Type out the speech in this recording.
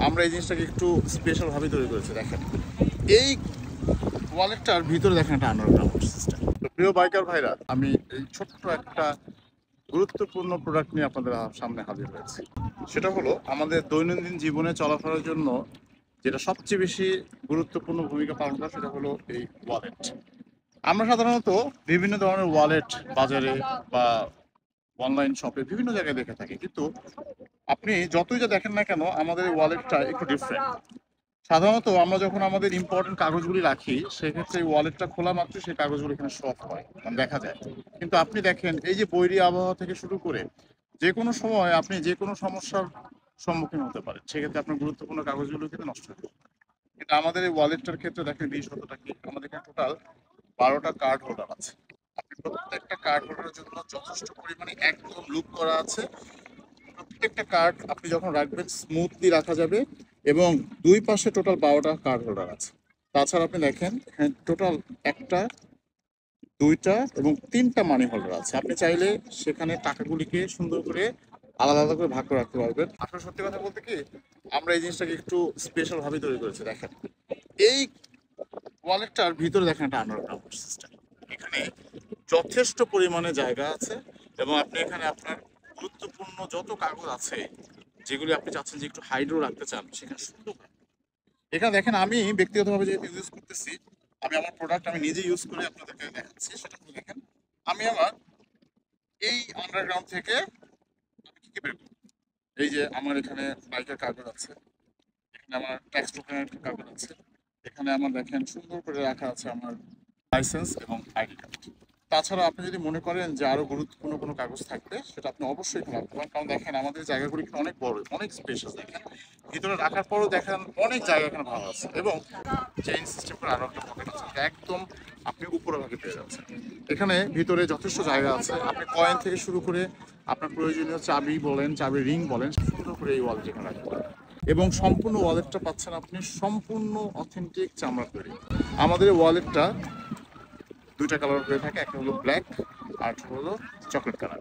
আমরা এই জিনিসটাকে একটু স্পেশাল ভাবে তৈরি করেছি। দেখেন এই ওয়ালেটটার ভিতরে দেখেন একটা আন্ডারগ্রাউন্ড সিস্টেম। তো প্রিয় বাইকার ভাইরা, আমি এই ছোট্ট একটা গুরুত্বপূর্ণ প্রোডাক্ট নিয়ে আপনাদের সামনে হাজির হয়েছি। সেটা হলো আমাদের দৈনন্দিন জীবনে চলাফেরার জন্য যেটা সবচেয়ে বেশি গুরুত্বপূর্ণ ভূমিকা পালন করে, সেটা হলো এই ওয়ালেট। আমরা সাধারণত বিভিন্ন ধরনের ওয়ালেট বাজারে বা অনলাইন শপে বিভিন্ন জায়গায় দেখে থাকি, কিন্তু আপনি যতই যা দেখেন না কেন আমাদের এই ওয়ালেটটা একটু ডিফারেন্ট। সাধারণত আমরা যখন আমাদের ইম্পর্টেন্ট কাগজগুলি রাখি, সেক্ষেত্রে এই ওয়ালেটটা খোলা মাত্র সেই কাগজগুলো এখানে শো অফ হয়, মানে দেখা যায়। কিন্তু আপনি দেখেন এই যে বৈরী আবহাওয়া থেকে শুরু করে যে কোনো সময় আপনি যে কোনো সমস্যার সম্মুখীন হতে পারেন, সেক্ষেত্রে আপনার গুরুত্বপূর্ণ কাগজগুলো কিন্তু নষ্ট হয়ে যায়। কিন্তু আমাদের এই ওয়ালেটটার ক্ষেত্রে দেখেন বিশেষতটা কি, আমাদের এখানে টোটাল 12টা কার্ড হোল্ডার আছে। আপনি প্রত্যেকটা কার্ড হোল্ডারের জন্য যথেষ্ট পরিমাণে একদম লুক করা আছে। প্রত্যেকটা কার্ড আপনি যখন রাখবেন স্মুথলি রাখা যাবে, এবং দুই পাশে টোটাল 12টা কার্ড হোল্ডার আছে। তাছাড়া আপনি দেখেন এখানে টোটাল একটা, দুইটা এবং তিনটা মানি হোল্ডার আছে। আপনি চাইলে সেখানে টাকাগুলিকে সুন্দর করে আলাদা আলাদা করে ভাগ করে রাখতে পারবেন। আসলে সত্যি কথা বলতে কি, আমরা এই জিনিসটাকে একটু স্পেশাল ভাবে তৈরি করেছি। দেখেন এই ওয়ালেটটার ভিতরে দেখেন একটা আন্ডারগ্রাউন্ড সিস্টেম। এখানে যথেষ্ট পরিমাণে জায়গা আছে, এবং আপনি এখানে আপনার গুরুত্বপূর্ণ যত কাগজ আছে যেগুলি আপনি চাচ্ছেন যে একটু হাইড্রো রাখতে চান, সেখানে সুন্দর। এখানে দেখেন আমি ব্যক্তিগতভাবে যেহেতু ইউজ করতেছি, আমি আমার প্রোডাক্ট আমি নিজে ইউজ করে আপনাদেরকে দেখাচ্ছি। সেটা হলো দেখেন আমি আমার এই আন্ডারগ্রাউন্ড থেকে আমি কি কি বের করব। এই যে আমার এখানে বাইকের কাগজ আছে, এখানে আমার ট্যাক্স টোকেনের কাগজ আছে, এখানে আমার দেখেন সুন্দর করে রাখা আছে আমার লাইসেন্স এবং আইডি কার্ড। তাছাড়া আপনি যদি মনে করেন যে আরো গুরুত্বপূর্ণ কোনো কাগজ থাকবে, সেটা আপনি অবশ্যই এখানে রাখতে পারেন। কারণ দেখেন আমাদের জায়গাগুলি কিন্তু অনেক বড়, অনেক স্পেশাস। দেখেন ভিতরে রাখার পরও দেখেন অনেক জায়গা এখানে ভালো আছে, এবং চেইন সিস্টেম করে আরো একটা পকেট আছে, এটা একদম আপনি উপরে ভাগে পেয়ে যাচ্ছেন। এখানে ভিতরে যথেষ্ট জায়গা আছে, আপনি কয়েন থেকে শুরু করে আপনার প্রয়োজনীয় চাবি বলেন, চাবি রিং বলেন, সুন্দর করে এই ওয়ালেট এখানে রাখতে পারেন। এবং সম্পূর্ণ ওয়ালেটটা পাচ্ছেন আপনি সম্পূর্ণ অথেন্টিক চামড়া তৈরি। আমাদের ওয়ালেটটা দুইটা কালার হয়ে থাকে, একটা হলো ব্ল্যাক আর একটা হলো চকলেট কালার।